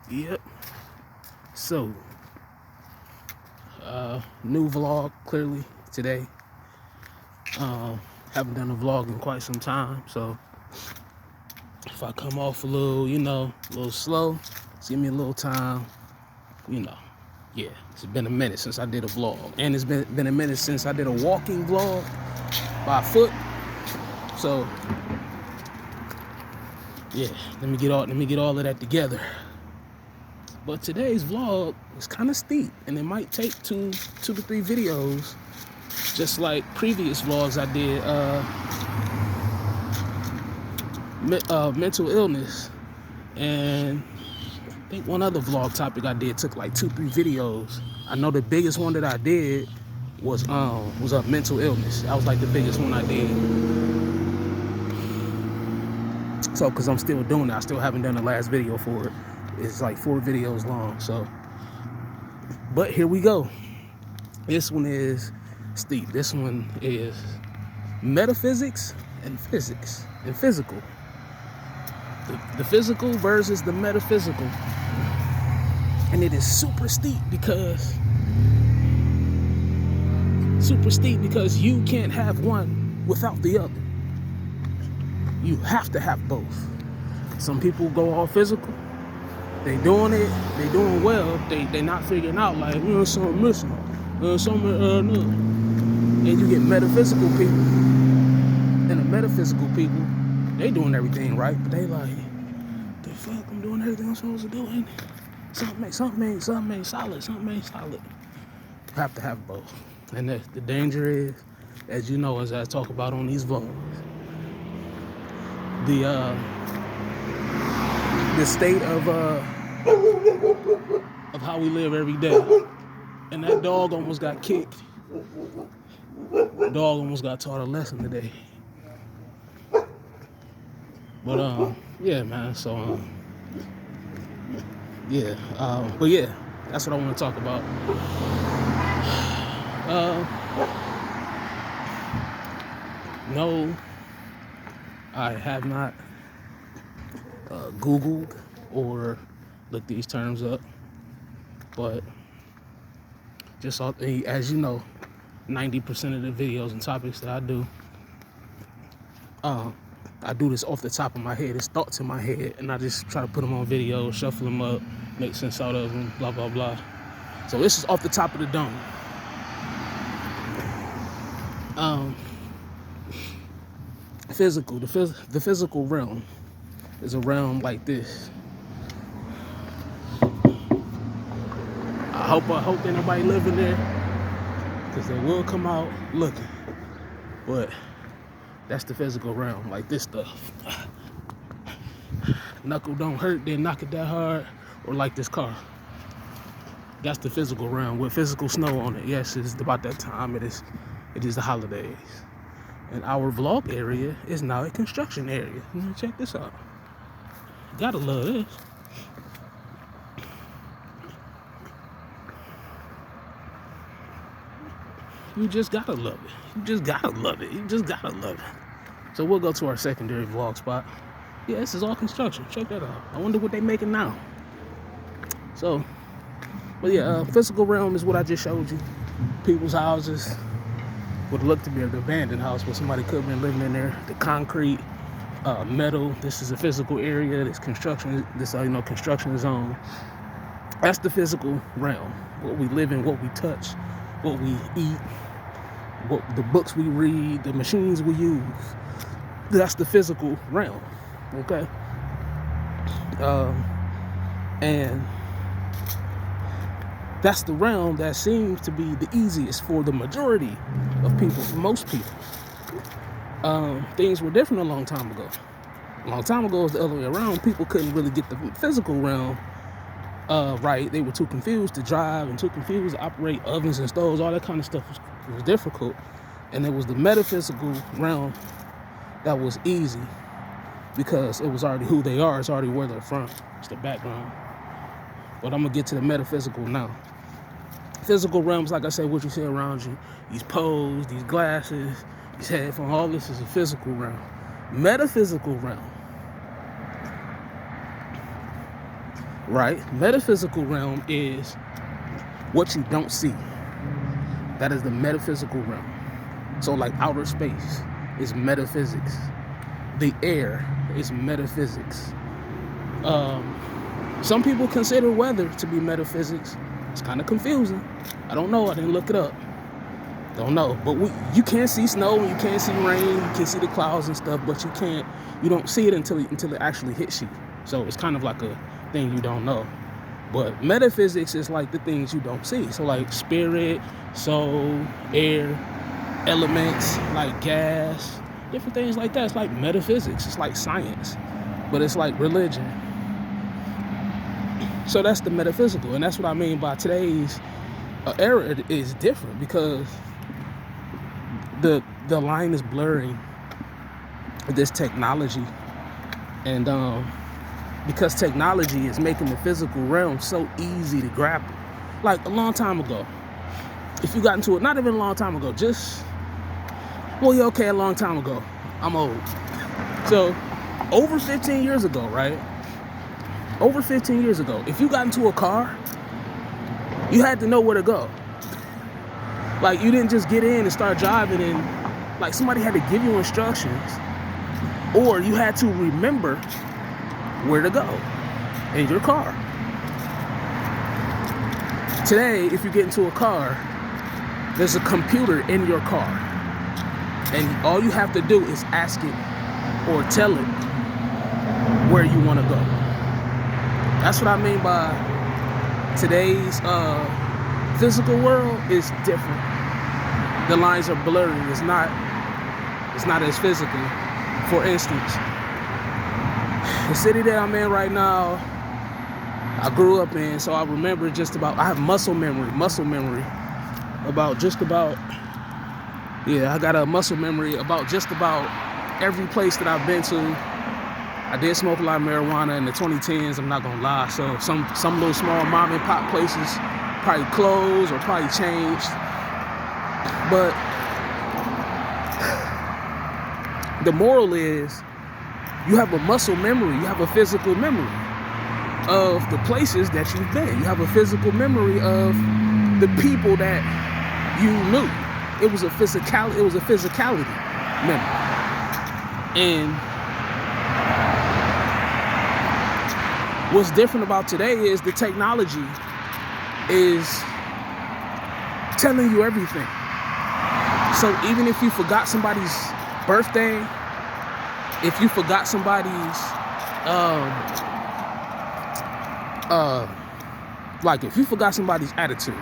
Yep. So, new vlog clearly today. Haven't done a vlog in quite some time, so if I come off a little, a little slow, just give me a little time, Yeah, it's been a minute since I did a vlog, and it's been a minute since I did a walking vlog by foot. So, yeah, let me get all of that together. But today's vlog is kind of steep, and it might take two to three videos, just like previous vlogs I did. Mental illness, and I think one other vlog topic I did took like 2-3 videos. I know the biggest one that I did was mental illness. That was like the biggest one I did. So, cause I'm still doing it, I still haven't done the last video for it. It's like 4 videos long. So, but here we go. This one is steep. This one is metaphysics and physics and physical. The physical versus the metaphysical. And it is super steep because you can't have one without the other. You have to have both. Some people go all physical. They doing it. They doing well. They not figuring out like something missing. Something no. And you get metaphysical people. And the metaphysical people, they doing everything right, but they like, the fuck, I'm doing everything I'm supposed to do, ain't it? Something ain't solid. Something ain't solid. You have to have both. And the danger is, as you know, as I talk about on these vlogs, the state of how we live every day. And that dog almost got kicked. The dog almost got taught a lesson today. But yeah, man. So yeah. But yeah, that's what I want to talk about. No, I have not Googled or looked these terms up, but just as you know, 90% of the videos and topics that I do, I do this off the top of my head. It's thoughts in my head, and I just try to put them on video, shuffle them up, make sense out of them, blah, blah, blah. So this is off the top of the dome. Physical, the physical realm is a realm like this. I hope that nobody living there, because they will come out looking. But that's the physical realm, like this stuff. Knuckle don't hurt, then knock it that hard, or like this car. That's the physical realm with physical snow on it. Yes, it's about that time. It is the holidays. And our vlog area is now a construction area. Check this out. Gotta love this. You just gotta love it. So we'll go to our secondary vlog spot. Yeah, this is all construction. Check that out. I wonder what they making now. So, but yeah, physical realm is what I just showed you. People's houses would look to be an abandoned house, but somebody could have been living in there. The concrete, metal. This is a physical area. This construction. Construction zone. That's the physical realm. What we live in, what we touch, what we eat, what the books we read, the machines we use. That's the physical realm. Okay. And that's the realm that seems to be the easiest for the majority of people, for most people. Things were different a long time ago. A long time ago, it was the other way around. People couldn't really get the physical realm right. They were too confused to drive and too confused to operate ovens and stoves. All that kind of stuff was difficult. And it was the metaphysical realm that was easy because it was already who they are. It's already where they're from. It's the background. But I'm going to get to the metaphysical now. Physical realms, like I said, what you see around you, these poles, these glasses, these headphones, all this is a physical realm. Metaphysical realm right? Metaphysical realm is what you don't see. That is the metaphysical realm. So like outer space is metaphysics. The air is metaphysics. Some people consider weather to be metaphysics. It's kind of confusing. I don't know. I didn't look it up. Don't know. But you can't see snow and you can't see rain. You can see the clouds and stuff, but you don't see it until it actually hits you. So it's kind of like a thing you don't know. But metaphysics is like the things you don't see. So like spirit, soul, air, elements, like gas, different things like that. It's like metaphysics. It's like science, but it's like religion. So that's the metaphysical, and that's what I mean by today's era is different, because the line is blurring with this technology, and because technology is making the physical realm so easy to grapple. Like a long time ago, if you got into it, not even a long time ago, a long time ago. I'm old. So over 15 years ago, right? Over 15 years ago, if you got into a car, you had to know where to go. Like, you didn't just get in and start driving, and like somebody had to give you instructions, or you had to remember where to go in your car. Today, if you get into a car, there's a computer in your car, and all you have to do is ask it or tell it where you want to go. That's what I mean by today's physical world is different. The lines are blurring. It's not as physical. For instance, the city that I'm in right now, I grew up in, so I remember I have muscle memory about just about, I got a muscle memory about just about every place that I've been to. I did smoke a lot of marijuana in the 2010s, I'm not gonna lie. So some little small mom and pop places probably closed or probably changed. But the moral is, you have a muscle memory, you have a physical memory of the places that you've been. You have a physical memory of the people that you knew. It was a physicality memory. And what's different about today is the technology is telling you everything. So even if you forgot somebody's birthday, if you forgot somebody's if you forgot somebody's attitude,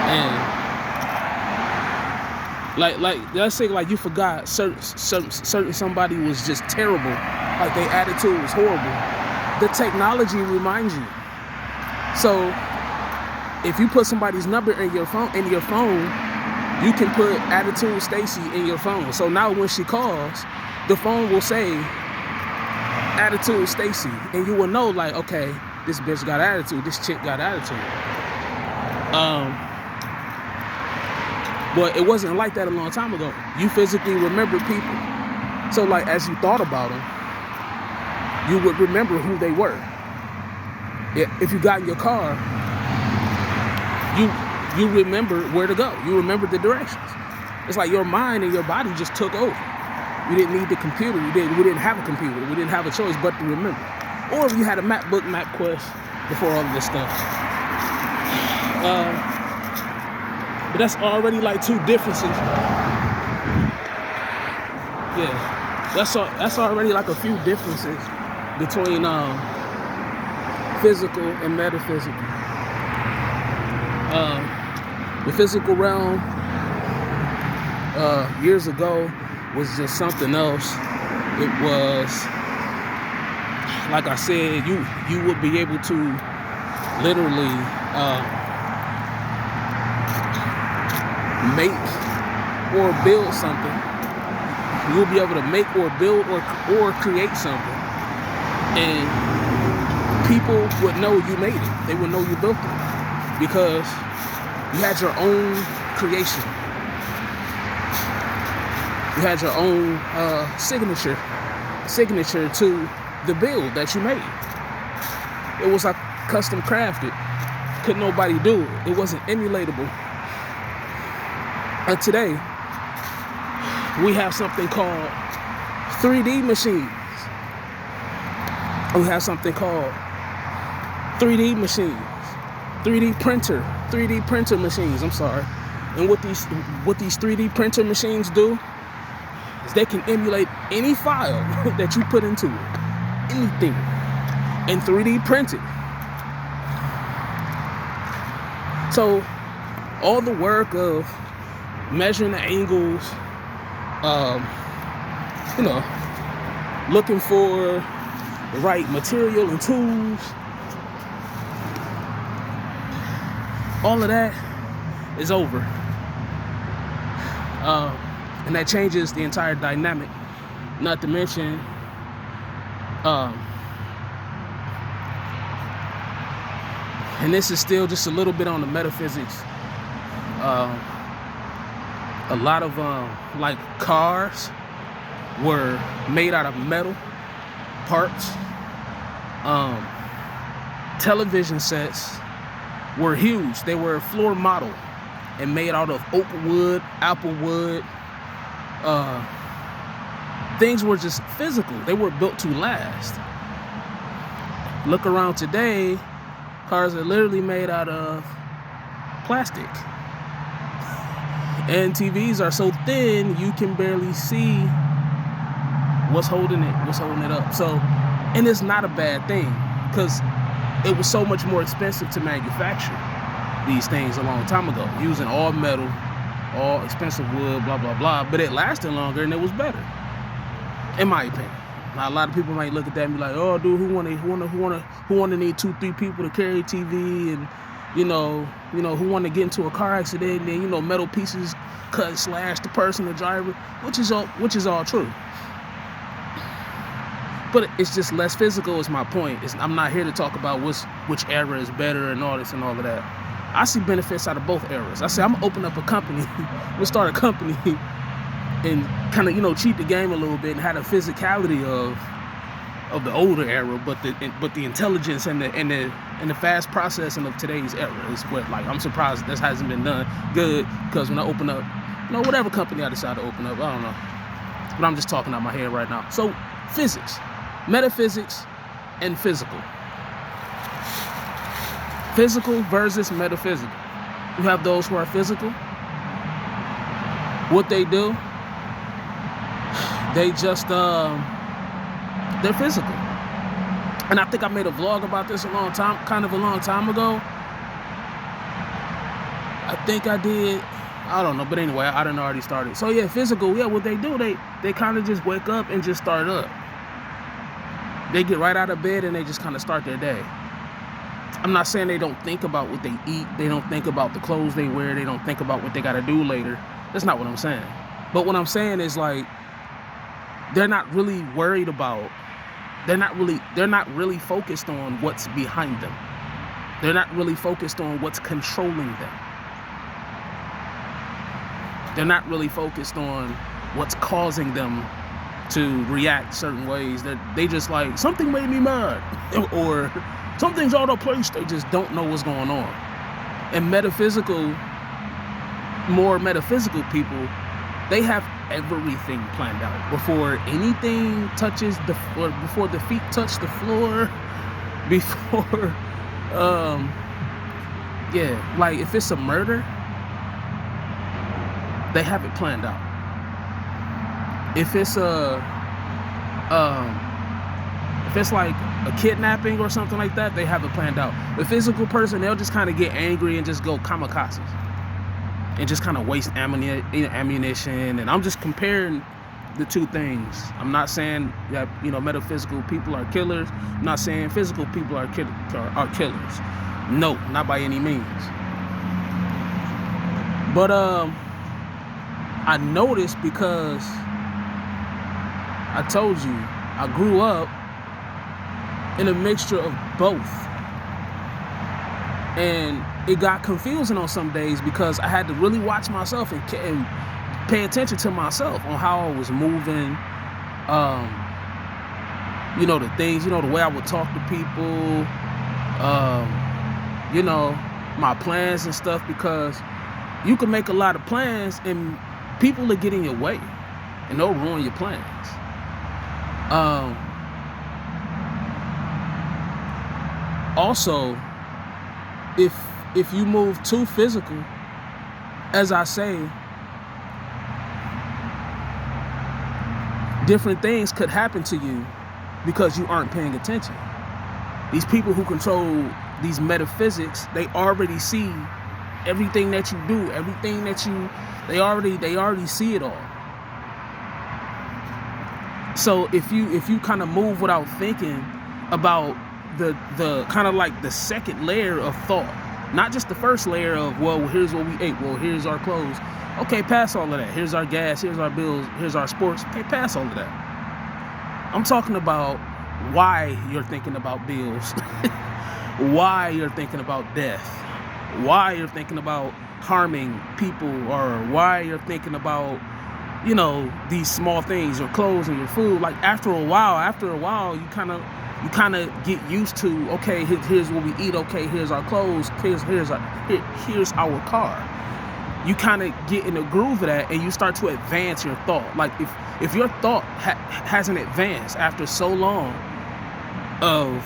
and like let's say like you forgot certain somebody was just terrible, like their attitude was horrible, the technology reminds you. So if you put somebody's number in your phone, you can put Attitude Stacy in your phone. So now when she calls, the phone will say Attitude Stacy, and you will know, like, okay, this bitch got attitude, this chick got attitude. But it wasn't like that a long time ago. You physically remembered people. So like as you thought about them, you would remember who they were. If you got in your car, you remember where to go. You remember the directions. It's like your mind and your body just took over. You didn't need the computer. We didn't have a computer. We didn't have a choice but to remember. Or if you had a MapQuest before all of this stuff. But that's already like two differences. Yeah, that's already like a few differences between physical and metaphysical. The physical realm years ago was just something else. It was, like I said, you would be able to literally make or build something. You'll be able to make or build or create something, and people would know you made it. They would know you built it because you had your own creation. You had your own signature to the build that you made. It was like custom crafted. Couldn't nobody do it. It wasn't emulatable. And today, we have something called 3D machines. We have something called 3D machines, 3D printer machines, I'm sorry. And what these 3D printer machines do is they can emulate any file that you put into it, anything, and 3D print it. So all the work of measuring the angles, looking for the right material and tools, all of that is over. And that changes the entire dynamic. Not to mention, and this is still just a little bit on the metaphysics. A lot of like cars were made out of metal parts. Television sets were huge. They were floor model and made out of oak wood, apple wood. Things were just physical. They were built to last. Look around today, cars are literally made out of plastic. And TVs are so thin, you can barely see what's holding it up. So, and it's not a bad thing, because it was so much more expensive to manufacture these things a long time ago, using all metal, all expensive wood, blah, blah, blah. But it lasted longer and it was better, in my opinion. Now, a lot of people might look at that and be like, "Oh, dude, who wanna need 2-3 people to carry TV, and who wanna get into a car accident and then metal pieces cut, slash the person, the driver," which is all true. But it's just less physical is my point. I'm not here to talk about which era is better and all this and all of that. I see benefits out of both eras. I say I'm gonna open up a company, we'll start a company and kind of cheat the game a little bit and have the physicality of the older era, but the intelligence and the fast processing of today's era is what, like, I'm surprised this hasn't been done good, because when I open up, whatever company I decide to open up, I don't know, but I'm just talking out my head right now. So physics, metaphysics, and physical versus metaphysical. You have those who are physical. What they do, they just they're physical. And I think I made a vlog about this a long time ago. I think I did. I don't know, but anyway, I done already started. So yeah, physical, yeah, what they do, they kind of just wake up and just start up. They get right out of bed and they just kind of start their day. I'm not saying they don't think about what they eat. They don't think about the clothes they wear. They don't think about what they got to do later. That's not what I'm saying. But what I'm saying is, like, they're not really worried about, they're not really focused on what's behind them. They're not really focused on what's controlling them. They're not really focused on what's causing them to react certain ways. They just like, something made me mad, or something's out of place. They just don't know what's going on. And more metaphysical people, they have everything planned out before anything touches before the feet touch the floor, before like if it's a murder, they have it planned out. If it's like a kidnapping or something like that, they have it planned out. The physical person, they'll just kind of get angry and just go kamikazes and just kind of waste ammunition. And I'm just comparing the two things. I'm not saying that metaphysical people are killers. I'm not saying physical people are killers. No, not by any means. But I noticed, because I told you I grew up in a mixture of both, and it got confusing on some days because I had to really watch myself and pay attention to myself on how I was moving, the things, the way I would talk to people, you know, my plans and stuff, because you can make a lot of plans and people will get in your way and they'll ruin your plans. Also, if you move too physical, as I say, different things could happen to you because you aren't paying attention. These people who control these metaphysics, they already see everything that you do, everything that they already see it all. So if you kind of move without thinking about the kind of like the second layer of thought, not just the first layer of, well, here's what we ate, well, here's our clothes. Okay, pass all of that. Here's our gas, here's our bills, here's our sports. Okay, pass all of that. I'm talking about why you're thinking about bills, why you're thinking about death, why you're thinking about harming people, or why you're thinking about, you know, these small things, your clothes and your food. Like after a while, you kind of get used to, okay, here's what we eat. Okay, here's our clothes. Here's our car. You kind of get in the groove of that, and you start to advance your thought. Like if your thought hasn't advanced after so long of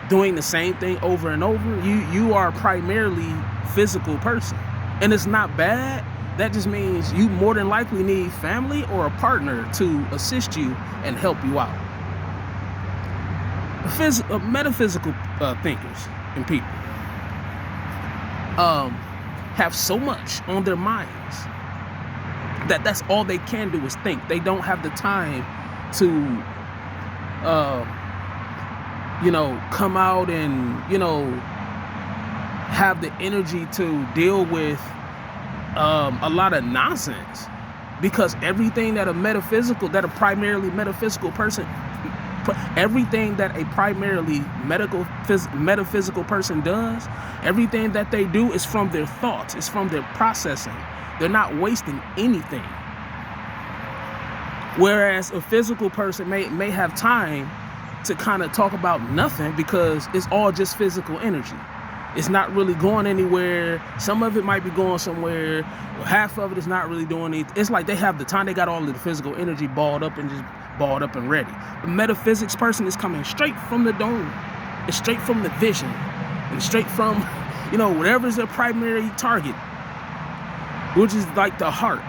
doing the same thing over and over, you are primarily physical person, and it's not bad. That just means you more than likely need family or a partner to assist you and help you out. Metaphysical thinkers and people have so much on their minds that's all they can do is think. They don't have the time to you know, come out and, you know, have the energy to deal with a lot of nonsense, because everything that a primarily metaphysical person does, everything that they do is from their thoughts, it's from their processing. They're not wasting anything. Whereas a physical person may have time to kind of talk about nothing, because it's all just physical energy. It's not really going anywhere. Some of it might be going somewhere. Half of it is not really doing anything. It's like they have the time. They got all of the physical energy balled up and ready. The metaphysics person is coming straight from the dome. It's straight from the vision. And straight from, you know, whatever is their primary target, which is like the heart,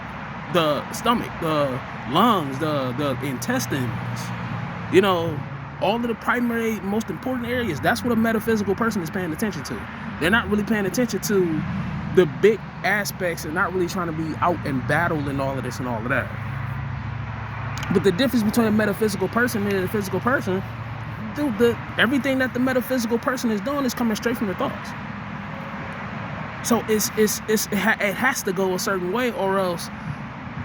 the stomach, the lungs, the intestines, you know, all of the primary, most important areas. That's what a metaphysical person is paying attention to. They're not really paying attention to the big aspects. They're not really trying to be out and battle and all of this and all of that. But the difference between a metaphysical person and a physical person, everything that the metaphysical person is doing is coming straight from their thoughts. So it has to go a certain way, or else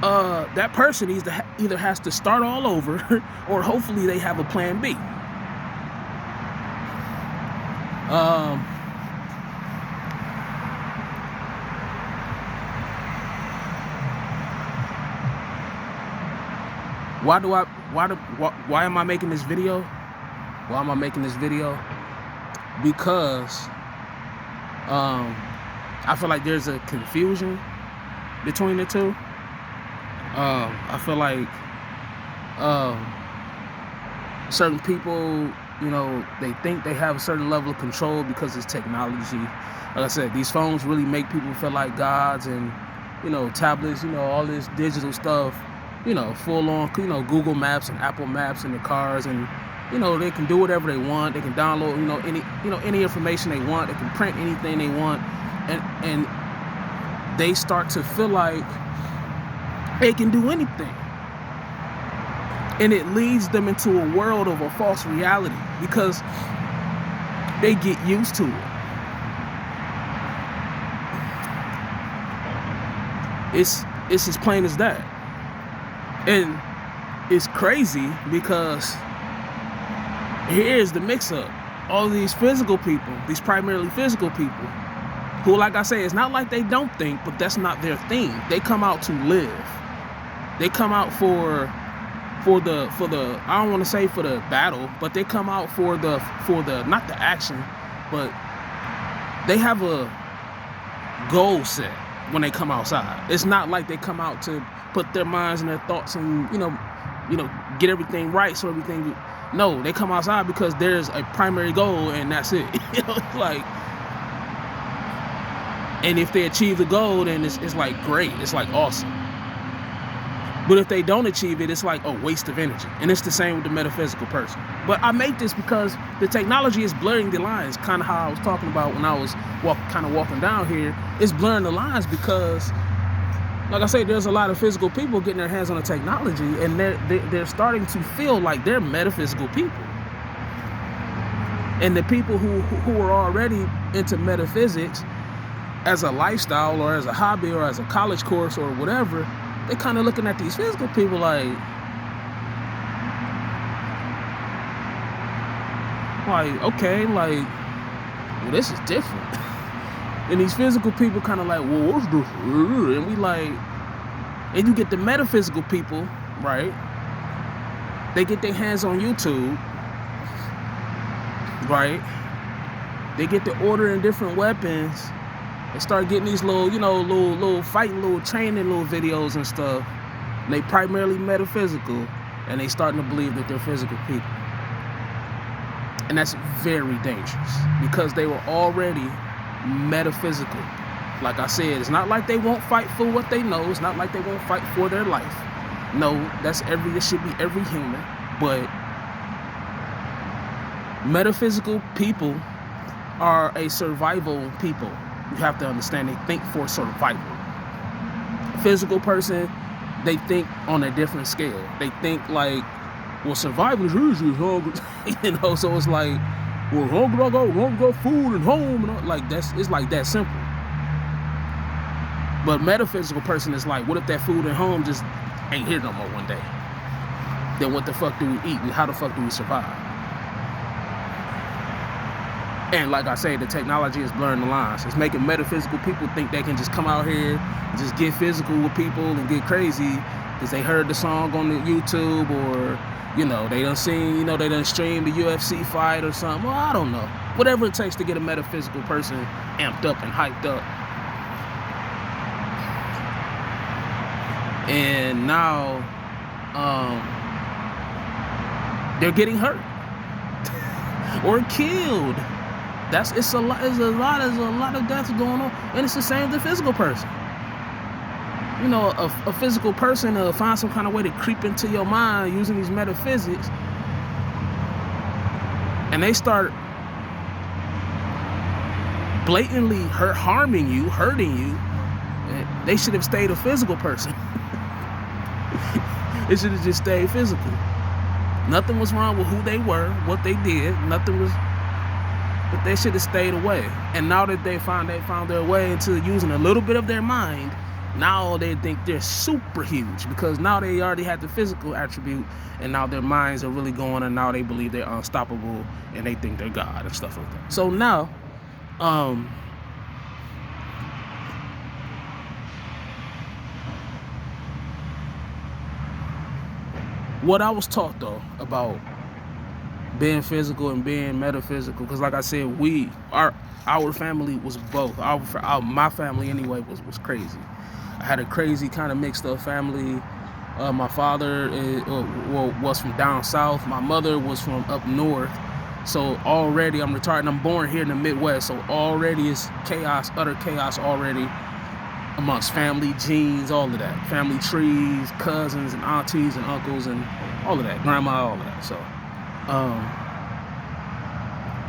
that person either has to start all over, or hopefully they have a plan B. Why am I making this video? Why am I making this video? Because I feel like there's a confusion between the two. I feel like certain people, you know, they think they have a certain level of control because it's technology. Like I said, these phones really make people feel like gods, and, you know, tablets, you know, all this digital stuff, you know, full on, you know, Google Maps and Apple Maps in the cars, and, you know, they can do whatever they want. They can download, any information they want. They can print anything they want, and they start to feel like they can do anything. And it leads them into a world of a false reality, because they get used to it. It's as plain as that. And it's crazy, because here's the mix-up. All these physical people, these primarily physical people, who, like I say, it's not like they don't think, but that's not their thing. They come out to live. They come out for the I don't want to say for the battle, but they come out for the not the action, but they have a goal set when they come outside. It's not like they come out to put their minds and their thoughts and get everything right so everything. No, they come outside because there's a primary goal and that's it. Like, and if they achieve the goal, then it's like great. It's like awesome. But if they don't achieve it, it's like a waste of energy. And it's the same with the metaphysical person. But I make this because the technology is blurring the lines, kind of how I was talking about when I was walking down here. It's blurring the lines because, like I say, there's a lot of physical people getting their hands on the technology, and they're starting to feel like they're metaphysical people. And the people who are already into metaphysics as a lifestyle or as a hobby or as a college course or whatever, they kind of looking at these physical people like, okay, like, well, this is different. And these physical people kind of like, well, what's this? And we like, and you get the metaphysical people, right? They get their hands on YouTube, right? They get to ordering different weapons. They start getting these little fighting, little training, little videos and stuff. And they primarily metaphysical, and they starting to believe that they're physical people. And that's very dangerous because they were already metaphysical. Like I said, it's not like they won't fight for what they know. It's not like they won't fight for their life. No, it should be every human. But metaphysical people are a survival people. You have to understand, they think for survival. Physical person, they think on a different scale. They think like, well, survival is usually hungry, so it's like, well, hungry, I got food and home, and like it's like that simple. But metaphysical person is like, what if that food and home just ain't here no more one day? Then what the fuck do we eat and how the fuck do we survive? And like I say, the technology is blurring the lines. It's making metaphysical people think they can just come out here and just get physical with people and get crazy because they heard the song on the YouTube, or they done seen, they done streamed the UFC fight or something. Well, I don't know. Whatever it takes to get a metaphysical person amped up and hyped up. And now they're getting hurt or killed. It's a lot of deaths going on, and it's the same with the physical person. A physical person will find some kind of way to creep into your mind using these metaphysics, and they start blatantly hurting you. They should have stayed a physical person. It should have just stayed physical. Nothing was wrong with who they were, what they did. Nothing was. But they should have stayed away. And now that they found their way into using a little bit of their mind, now they think they're super huge because now they already had the physical attribute, and now their minds are really going, and now they believe they're unstoppable, and they think they're God and stuff like that. So now, what I was taught though about being physical and being metaphysical, because like I said, our family was both. My family anyway was crazy. I had a crazy kind of mixed up family. My father was from down south. My mother was from up north. So already I'm retired. I'm born here in the Midwest. So already it's chaos, utter chaos already amongst family, genes, all of that. Family trees, cousins and aunties and uncles and all of that. Grandma, all of that. So,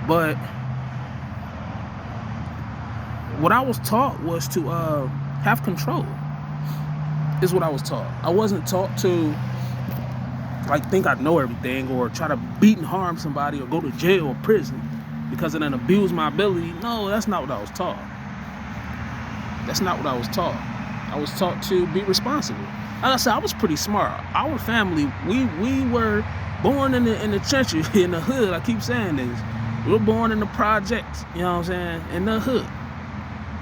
but what I was taught was to have control. Is what I was taught. I wasn't taught to think I know everything or try to beat and harm somebody or go to jail or prison because it then abuse my ability. No, that's not what I was taught. That's not what I was taught. I was taught to be responsible. Like I said, I was pretty smart. Our family, we were born in the trenches, in the hood. I keep saying this. We were born in the projects, you know what I'm saying? In the hood.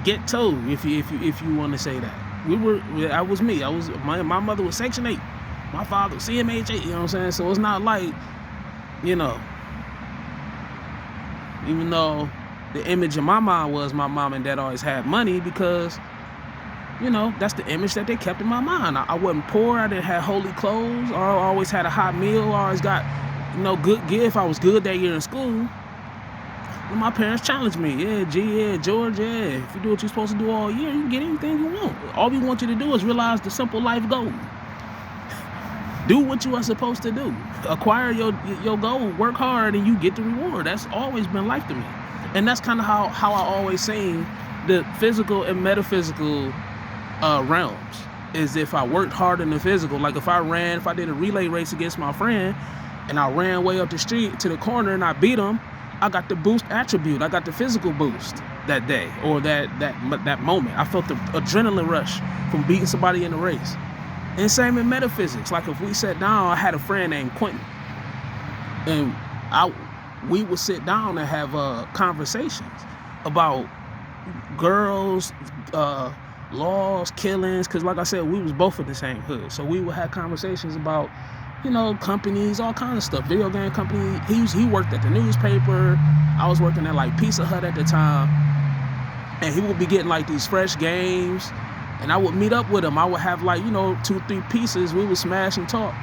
Ghetto, if you want to say that. I was me. My mother was Section 8. My father was CMH 8, you know what I'm saying? So it's not like, even though the image in my mind was my mom and dad always had money because, you know, that's the image that they kept in my mind. I wasn't poor. I didn't have holy clothes. I always had a hot meal. I always got, you know, good gift. I was good that year in school. And my parents challenged me. Yeah, George, if you do what you're supposed to do all year, you can get anything you want. All we want you to do is realize the simple life goal. Do what you are supposed to do. Acquire your goal. Work hard and you get the reward. That's always been life to me. And that's kind of how I always seen the physical and metaphysical realms. Is if I worked hard in the physical, like if I did a relay race against my friend and I ran way up the street to the corner and I beat him, I got the boost attribute. I got the physical boost that day or that moment. I felt the adrenaline rush from beating somebody in the race. And same in metaphysics. Like if we sat down, I had a friend named Quentin, and we would sit down and have conversations about girls, laws, killings. Because like I said, we was both in the same hood, so we would have conversations about, you know, companies, all kinds of stuff. Video game company. He worked at the newspaper. I was working at like Pizza Hut at the time, and he would be getting like these fresh games. And I would meet up with him. I would have like, you know, 2-3 pieces. We would smash and talk.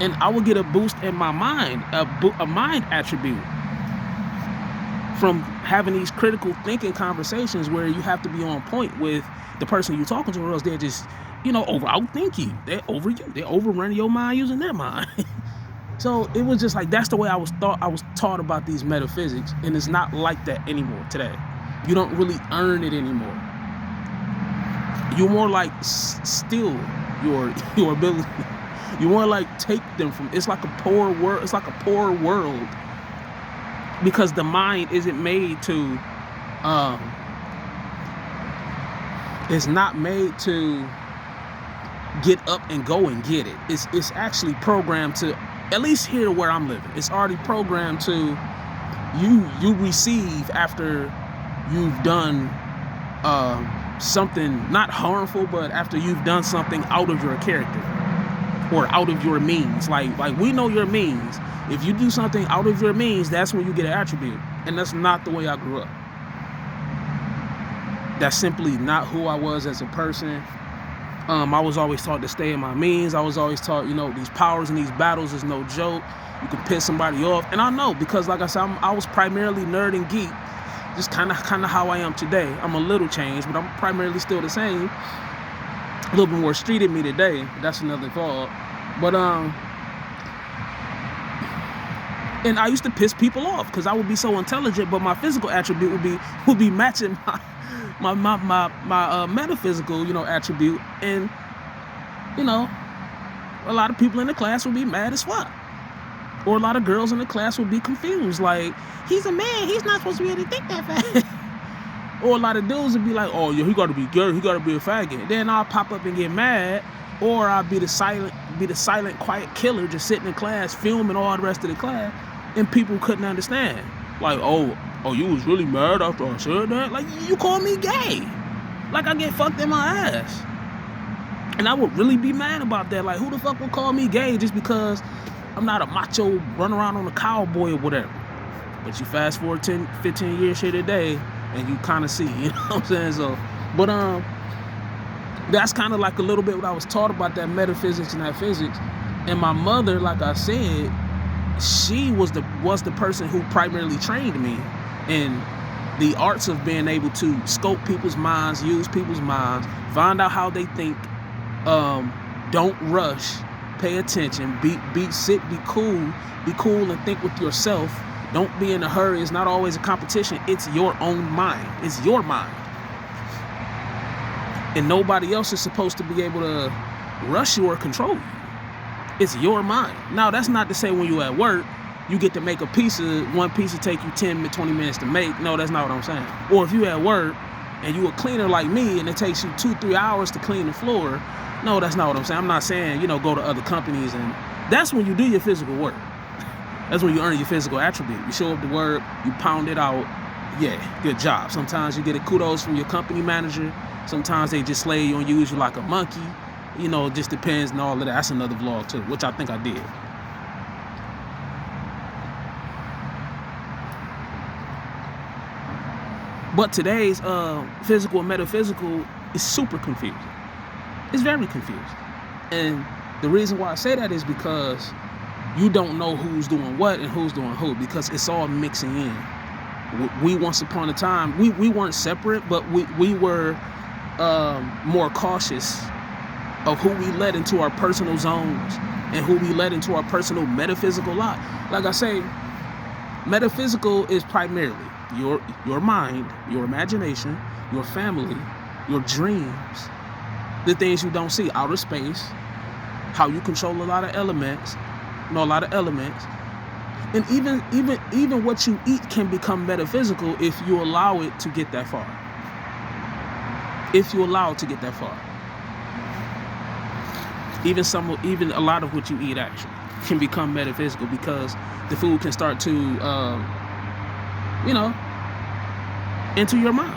And I would get a boost in my mind, a mind attribute from having these critical thinking conversations where you have to be on point with the person you're talking to, or else they're just, you know, outthink you. They're over you. They overrun your mind using their mind. So it was just like, that's the way I was taught about these metaphysics. And it's not like that anymore today. You don't really earn it anymore. You more like steal your ability. You more like take them from. It's like a poor world. It's like a poor world because the mind isn't made to. It's not made to get up and go and get it. It's actually programmed to. At least here where I'm living, it's already programmed to. You receive after you've done. Something not harmful, but after you've done something out of your character or out of your means. Like we know your means. If you do something out of your means, that's when you get an attribute. And that's not the way I grew up. That's simply not who I was as a person. I was always taught to stay in my means. I was always taught, you know, these powers and these battles is no joke. You can piss somebody off. And I know, because like I said, I was primarily nerd and geek. Just kind of how I am today. I'm a little changed, but I'm primarily still the same. A little bit more street in me today. That's another fault. But and I used to piss people off because I would be so intelligent, but my physical attribute would be matching my metaphysical, you know, attribute. And you know, a lot of people in the class would be mad as fuck. Or a lot of girls in the class would be confused, like, he's a man, he's not supposed to be able to think that fast. Or a lot of dudes would be like, oh, yeah, he gotta be gay, he gotta be a faggot. Then I'll pop up and get mad, or I'll be the silent, quiet killer just sitting in class, filming all the rest of the class, and people couldn't understand. Like, oh, you was really mad after I said that? Like, you call me gay. Like, I get fucked in my ass. And I would really be mad about that. Like, who the fuck would call me gay just because I'm not a macho run around on a cowboy or whatever? But you fast forward 10, 15 years here today, and you kind of see, you know what I'm saying? So, but that's kind of like a little bit what I was taught about that metaphysics and that physics. And my mother, like I said, she was the person who primarily trained me in the arts of being able to scope people's minds, use people's minds, find out how they think. Don't rush. Pay attention. Be cool, and think with yourself. Don't be in a hurry. It's not always a competition. It's your own mind. It's your mind. And nobody else is supposed to be able to rush you or control you. It's your mind. Now, that's not to say when you at work, you get to make one piece will take you 10 to 20 minutes to make. No, that's not what I'm saying. Or if you at work and you a cleaner like me and it takes you 2-3 hours to clean the floor, no, that's not what I'm saying. I'm not saying, go to other companies, and that's when you do your physical work. That's when you earn your physical attribute. You show up to work, you pound it out. Yeah, good job. Sometimes you get a kudos from your company manager. Sometimes they just slay you and use you like a monkey. It just depends and all of that. That's another vlog too, which I think I did. But today's physical and metaphysical is super confusing. It's very confusing. And the reason why I say that is because you don't know who's doing what and who's doing who, because it's all mixing in. We once upon a time, we weren't separate, but we were more cautious of who we let into our personal zones and who we let into our personal metaphysical life. Like I say, metaphysical is primarily your mind, your imagination, your family, your dreams, the things you don't see, outer space, how you control a lot of elements, and even what you eat can become metaphysical if you allow it to get that far. If you allow it to get that far. Even a lot of what you eat actually can become metaphysical, because the food can start to, into your mind.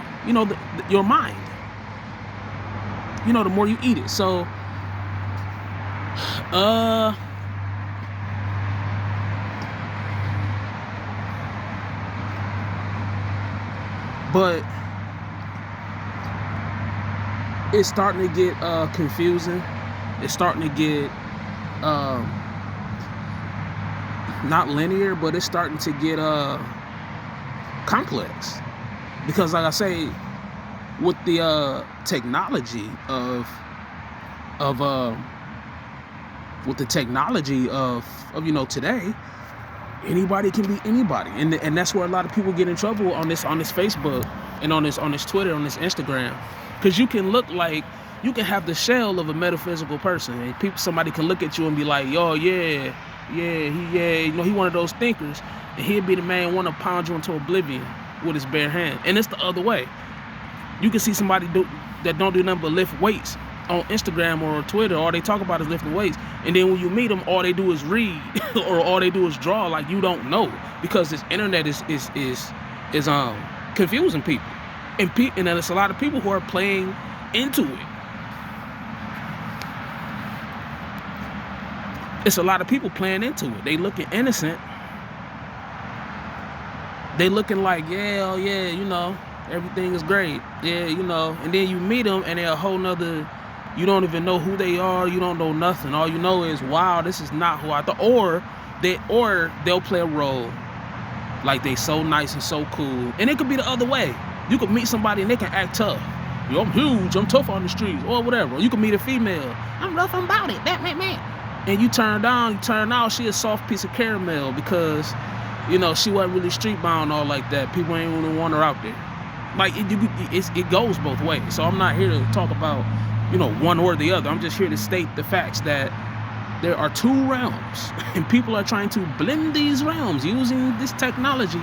Your mind. The more you eat it. So, but it's starting to get confusing. It's starting to get not linear, but it's starting to get complex, because like I say, with the technology of today, anybody can be anybody, and that's where a lot of people get in trouble on this Facebook and on this Twitter, on this Instagram, because you can have the shell of a metaphysical person, and somebody can look at you and be like, yo, he one of those thinkers, and he'd be the man want to pound you into oblivion with his bare hand. And it's the other way. You can see somebody that don't do nothing but lift weights on Instagram or Twitter. All they talk about is lifting weights, and then when you meet them, all they do is read or all they do is draw, like you don't know, because this internet is confusing people, and there's a lot of people who are playing into it. It's a lot of people playing into it. They looking innocent. They looking like, everything is great. And then you meet them and they're a whole nother, you don't even know who they are. You don't know nothing. All you know is, wow, this is not who I thought. Or they'll play a role like they so nice and so cool. And it could be the other way. You could meet somebody and they can act tough. I'm huge, I'm tough on the streets, or whatever. You could meet a female. I'm rough about it, that man. And you turn out, she a soft piece of caramel, because, she wasn't really street bound all like that. People ain't gonna want her out there. Like, it goes both ways. So I'm not here to talk about, one or the other. I'm just here to state the facts that there are two realms, and people are trying to blend these realms using this technology.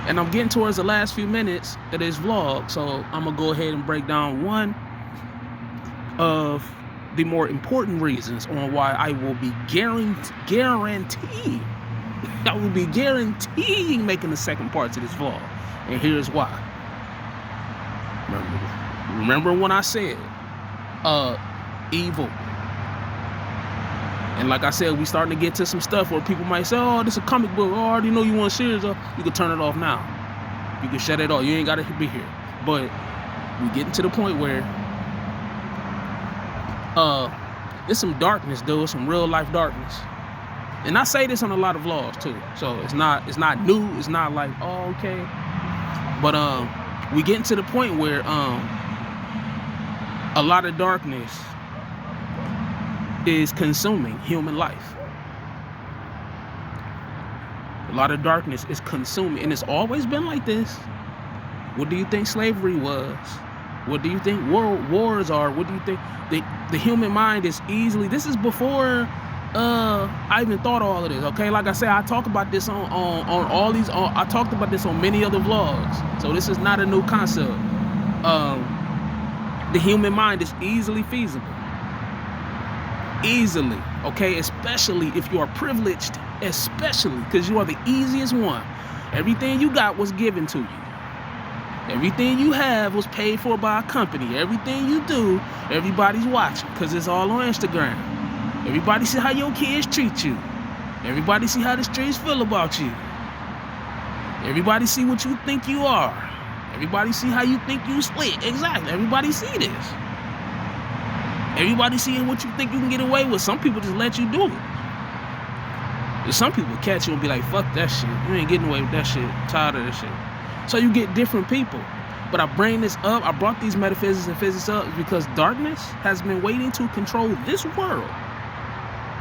And I'm getting towards the last few minutes of this vlog, so I'm gonna go ahead and break down one of the more important reasons on why I will be guaranteeing making the second part to this vlog. And here's why. Remember when I said evil? And like I said, we starting to get to some stuff where people might say, oh, this is a comic book. Oh, I already know you want series. You can turn it off now. You can shut it off. You ain't got to be here. But we getting to the point where there's some darkness, dude. Some real life darkness. And I say this on a lot of vlogs too. So it's not new. It's not like, oh, okay. But we getting to the point where a lot of darkness is consuming human life. A lot of darkness is consuming, and it's always been like this. What do you think slavery was? What do you think wars are? What do you think the human mind is easily? This is before I even thought of all of this. Okay, like I said, I talk about this on all these. I talked about this on many other vlogs. So this is not a new concept. The human mind is easily feasible. Easily, okay, especially if you are privileged, especially because you are the easiest one. Everything you got was given to you. Everything you have was paid for by a company. Everything you do, everybody's watching, because it's all on Instagram. Everybody see how your kids treat you. Everybody see how the streets feel about you. Everybody see what you think you are. Everybody see how you think you slick. Exactly. Everybody see this. Everybody seeing what you think you can get away with. Some people just let you do it. But some people catch you and be like, fuck that shit. You ain't getting away with that shit. I'm tired of that shit. So you get different people. But I bring this up. I brought these metaphysics and physics up because darkness has been waiting to control this world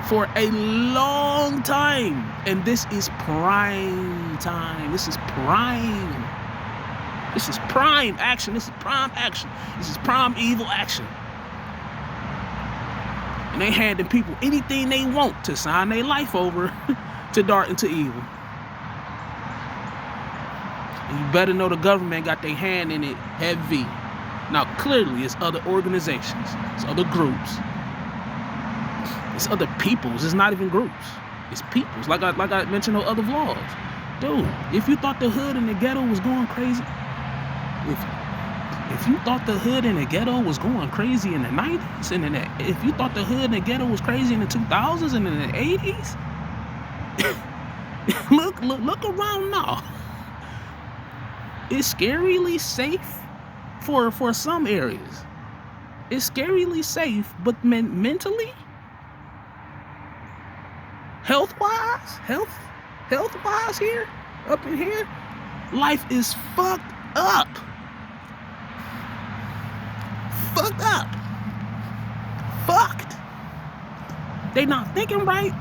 for a long time. And this is prime time. This is prime. This is prime action. This is prime action. This is prime evil action. And they handing people anything they want to sign their life over to dark and to evil. And you better know the government got their hand in it heavy. Now clearly it's other organizations, it's other groups, it's other peoples. It's not even groups, it's peoples. Like I mentioned on other vlogs. Dude, if you thought the hood and the ghetto was going crazy, if you thought the hood and the ghetto was going crazy in the 90s, and if you thought the hood and the ghetto was crazy in the 2000s and in the 80s, look around now. It's scarily safe for some areas. It's scarily safe, but mentally, health-wise here, up in here, life is fucked up. Fucked. They not thinking right.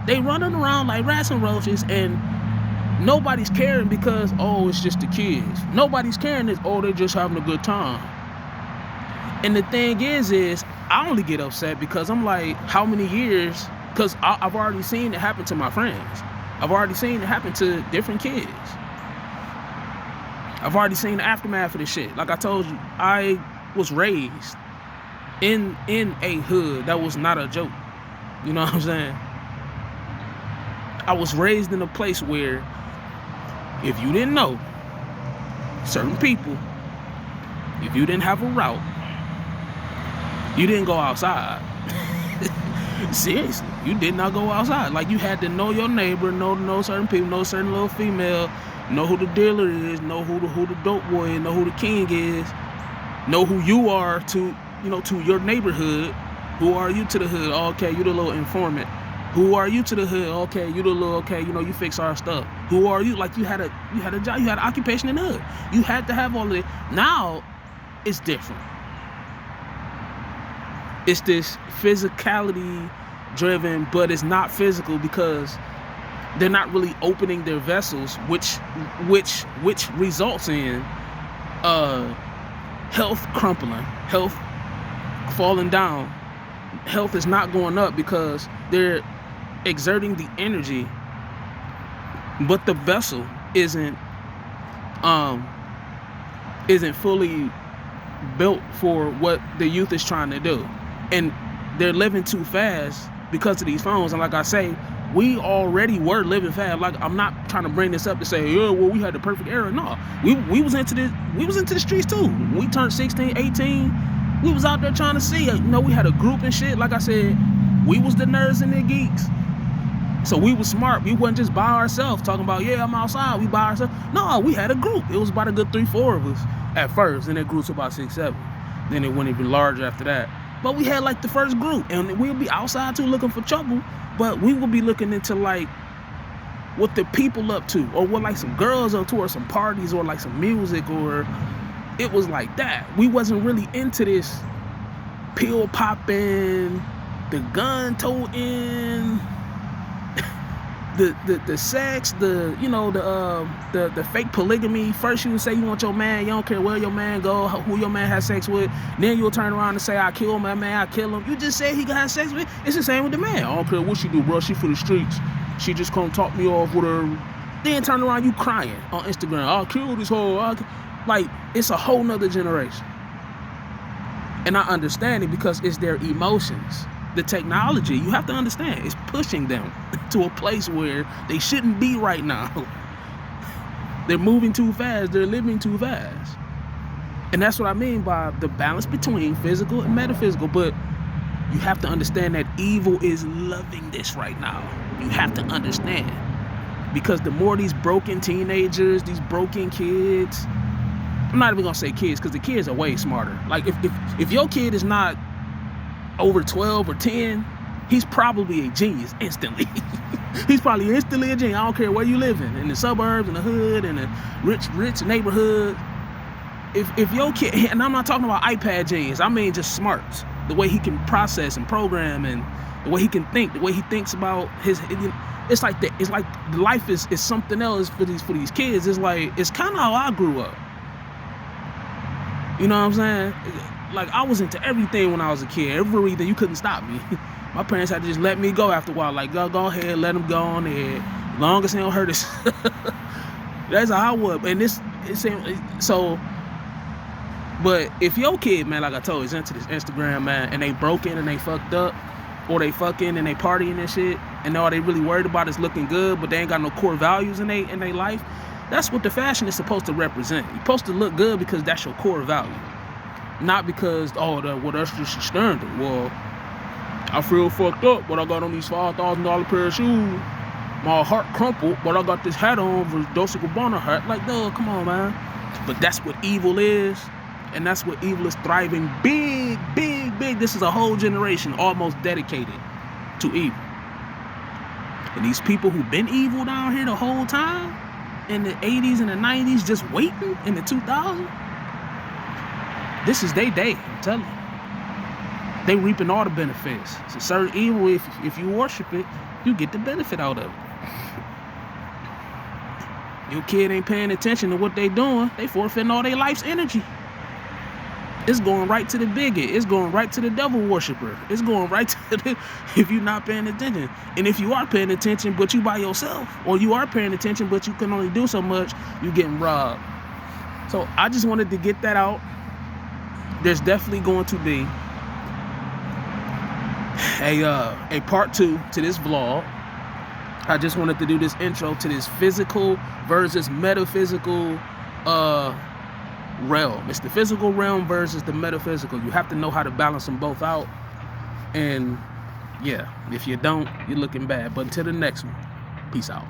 They running around like rats and roaches, and nobody's caring because, oh, it's just the kids. Nobody's caring. Is, oh, they're just having a good time. And the thing is I only get upset because I'm like, how many years? Because I've already seen it happen to my friends. I've already seen it happen to different kids. I've already seen the aftermath of this shit. Like I told you, I was raised in a hood that was not a joke. You know what I'm saying? I was raised in a place where if you didn't know certain people, if you didn't have a route, you didn't go outside. Seriously, you did not go outside. Like, you had to know your neighbor, know certain people, know certain little female, know who the dealer is, know who the dope boy is, know who the king is, know who you are to your neighborhood. Who are you to the hood? Oh, okay, you the little informant. Who are you to the hood? Okay, you the little, okay, you fix our stuff. Who are you? Like, you had a job, you had an occupation in the hood. You had to have all of it. Now it's different. It's this physicality driven, but it's not physical because they're not really opening their vessels, which results in health crumbling, health falling down. Health is not going up because they're exerting the energy, but the vessel isn't fully built for what the youth is trying to do. And they're living too fast because of these phones. And like I say, we already were living fast. Like, I'm not trying to bring this up to say, yeah, well, we had the perfect era. No, we was into the streets too. When we turned 16, 18, we was out there trying to see it. We had a group and shit. Like I said, we was the nerds and the geeks. So we was smart. We wasn't just by ourselves talking about, yeah, I'm outside, we by ourselves. No, we had a group. It was about a good 3-4 of us at first. Then it grew to about 6-7. Then it went even larger after that. But we had like the first group, and we'll be outside too looking for trouble, but we will be looking into like what the people up to, or what like some girls up to, or some parties, or like some music, or it was like that. We wasn't really into this pill popping, the gun toting, the sex, the fake polygamy. First you say you want your man, you don't care where your man go, who your man has sex with. Then you'll turn around and say, I kill my man, I kill him. You just said he can have sex with. It's the same with the man. I don't care what she do, bro. She for the streets. She just come talk me off with her. Then turn around, you crying on Instagram. I'll kill this whole. Like, it's a whole nother generation. And I understand it because it's their emotions. The technology, you have to understand, is pushing them to a place where they shouldn't be right now. They're moving too fast. They're living too fast. And that's what I mean by the balance between physical and metaphysical. But you have to understand that evil is loving this right now. You have to understand. Because the more these broken teenagers, these broken kids, I'm not even gonna say kids, because the kids are way smarter. Like if your kid is not over 12 or 10, he's probably a genius instantly. He's probably instantly a genius. I don't care where you live in the suburbs, in the hood, in the rich neighborhood. If your kid, and I'm not talking about iPad genius, I mean just smarts. The way he can process and program, and the way he can think, the way he thinks about his, it's like life is something else for these kids. It's like, it's kind of how I grew up. You know what I'm saying? Like, I was into everything when I was a kid. Everything, you couldn't stop me. My parents had to just let me go after a while. Like, go ahead, let him go on ahead. As long as he don't hurt us. That's how I was. And so, but if your kid, man, like I told you, is into this Instagram, man, and they broken and they fucked up, or they fucking and they partying and shit, and all they really worried about is looking good, but they ain't got no core values in their life, that's what the fashion is supposed to represent. You're supposed to look good because that's your core value. Not because, that's just a standard. Well, I feel fucked up, but I got on these $5,000 pair of shoes. My heart crumpled, but I got this hat on for Dolce & Gabbana hat. Like, no, come on, man. But that's what evil is, and that's what evil is thriving big. This is a whole generation almost dedicated to evil. And these people who've been evil down here the whole time, in the 80s and the 90s, just waiting in the 2000s, this is their day, I'm telling you. They reaping all the benefits. It's a certain evil, if you worship it, you get the benefit out of it. Your kid ain't paying attention to what they doing, they forfeiting all their life's energy. It's going right to the bigot. It's going right to the devil worshiper. It's going right to the, if you're not paying attention. And if you are paying attention, but you by yourself, or you are paying attention, but you can only do so much, you're getting robbed. So I just wanted to get that out. There's definitely going to be a part 2 to this vlog. I just wanted to do this intro to this physical versus metaphysical realm. It's the physical realm versus the metaphysical. You have to know how to balance them both out. And yeah, if you don't, you're looking bad. But until the next one, peace out.